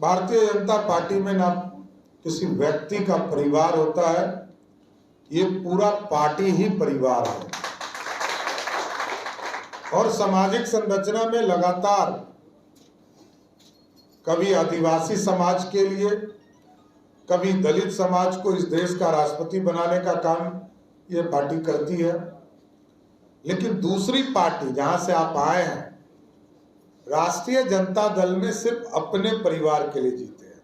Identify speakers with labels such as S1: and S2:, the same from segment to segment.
S1: Bharatiya Janata party में ना किसी व्यक्ति का परिवार होता है, ये पूरा पार्टी ही परिवार है। और सामाजिक संरचना में लगातार कभी आदिवासी समाज के लिए, कभी दलित समाज को इस देश का राष्ट्रपति बनाने का काम ये पार्टी करती है। लेकिन दूसरी पार्टी जहां से आप आए हैं, राष्ट्रीय जनता दल में सिर्फ अपने परिवार के लिए जीते हैं,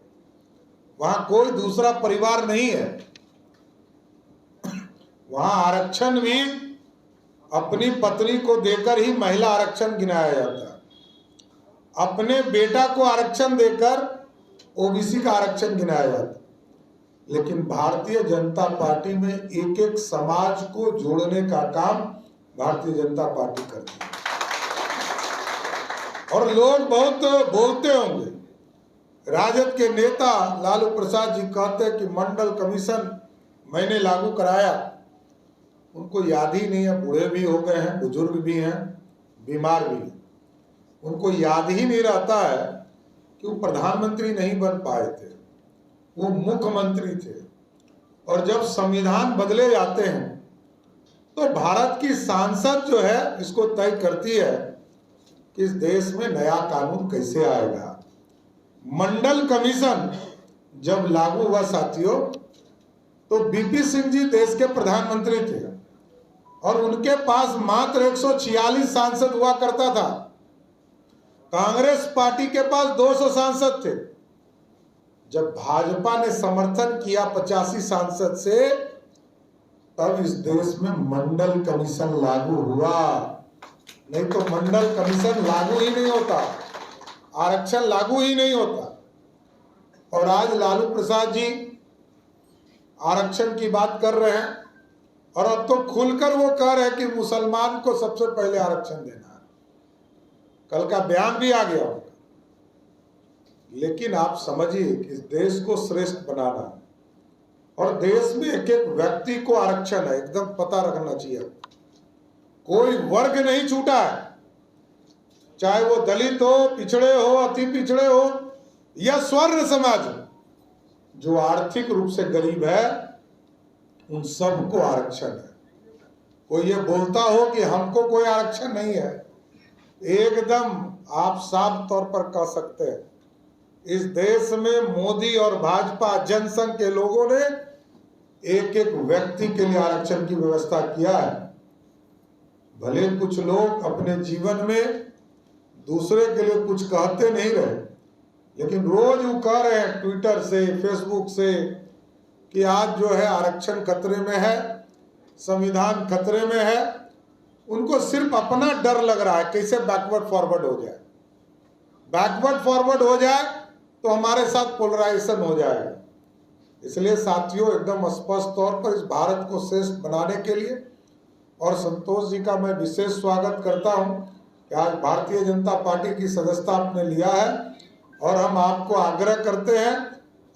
S1: वहां कोई दूसरा परिवार नहीं है। वहां आरक्षण भी अपनी पत्नी को देकर ही महिला आरक्षण गिनाया जाता है, अपने बेटा को आरक्षण देकर ओबीसी का आरक्षण गिनाया जाता है। लेकिन भारतीय जनता पार्टी में एक एक समाज को जोड़ने का काम भारतीय जनता पार्टी करती है। और लोग बहुत बोलते होंगे, राजद के नेता लालू प्रसाद जी कहते हैं कि मंडल कमीशन मैंने लागू कराया। उनको याद ही नहीं है, बूढ़े भी हो गए हैं, बुजुर्ग भी हैं, बीमार भी हैं। उनको याद ही नहीं रहता है कि वो प्रधानमंत्री नहीं बन पाए थे, वो मुख्यमंत्री थे। और जब संविधान बदले जाते हैं तो भारत की सांसद जो है इसको तय करती है कि इस देश में नया कानून कैसे आएगा। मंडल कमीशन जब लागू हुआ साथियों, तो बीपी सिंह जी देश के प्रधानमंत्री थे और उनके पास मात्र 146 सांसद हुआ करता था। कांग्रेस पार्टी के पास 200 सांसद थे। जब भाजपा ने समर्थन किया 85 सांसद से, तब इस देश में मंडल कमीशन लागू हुआ। नहीं तो मंडल कमीशन लागू ही नहीं होता, आरक्षण लागू ही नहीं होता। और आज लालू प्रसाद जी आरक्षण की बात कर रहे हैं और अब तो खुलकर वो कह रहे हैं कि मुसलमान को सबसे पहले आरक्षण देना है। कल का बयान भी आ गया होगा। लेकिन आप समझिए कि इस देश को श्रेष्ठ बनाना है और देश में एक एक व्यक्ति को आरक्षण है, एकदम पता रखना चाहिए। कोई वर्ग नहीं छूटा है, चाहे वो दलित हो, पिछड़े हो, अति पिछड़े हो या स्वर्ण समाज हो। जो आर्थिक रूप से गरीब है उन सबको आरक्षण है। कोई ये बोलता हो कि हमको कोई आरक्षण नहीं है, एकदम आप साफ तौर पर कह सकते हैं इस देश में मोदी और भाजपा जनसंघ के लोगों ने एक एक व्यक्ति के लिए आरक्षण की व्यवस्था किया है। भले कुछ लोग अपने जीवन में दूसरे के लिए कुछ कहते नहीं रहे, लेकिन रोज वो कह रहे हैं ट्विटर से, फेसबुक से कि आज जो है आरक्षण खतरे में है, संविधान खतरे में है। उनको सिर्फ अपना डर लग रहा है कैसे बैकवर्ड फॉरवर्ड हो जाए। बैकवर्ड फॉरवर्ड हो जाए तो हमारे साथ पोलराइजेशन हो जाएगा। इसलिए साथियों, एकदम स्पष्ट तौर पर इस भारत को श्रेष्ठ बनाने के लिए, और संतोष जी का मैं विशेष स्वागत करता हूं कि आज भारतीय जनता पार्टी की सदस्यता आपने लिया है। और हम आपको आग्रह करते हैं,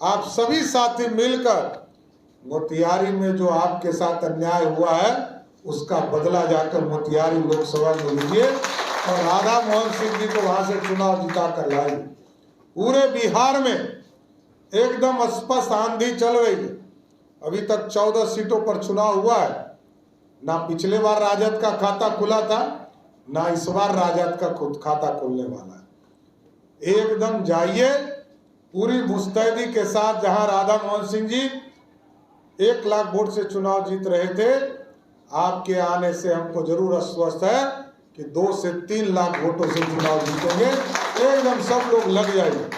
S1: आप सभी साथी मिलकर मोतिहारी में जो आपके साथ अन्याय हुआ है उसका बदला जाकर मोतिहारी लोकसभा में लीजिए और राधा मोहन सिंह जी को वहां से चुनाव जिता कर लाइए। पूरे बिहार में एकदम स्पष्ट आंधी चल रही है। अभी तक 14 सीटों पर चुनाव हुआ है। ना पिछले बार राजद का खाता खुला था, ना इस बार राजद का खुद खाता खुलने वाला है। एकदम जाइए पूरी मुस्तैदी के साथ। जहां राधा मोहन सिंह जी 1 लाख वोट से चुनाव जीत रहे थे, आपके आने से हमको जरूर आश्वस्त है कि 2 से 3 लाख वोटों से चुनाव जीतेंगे। एकदम सब लोग लग जाइए।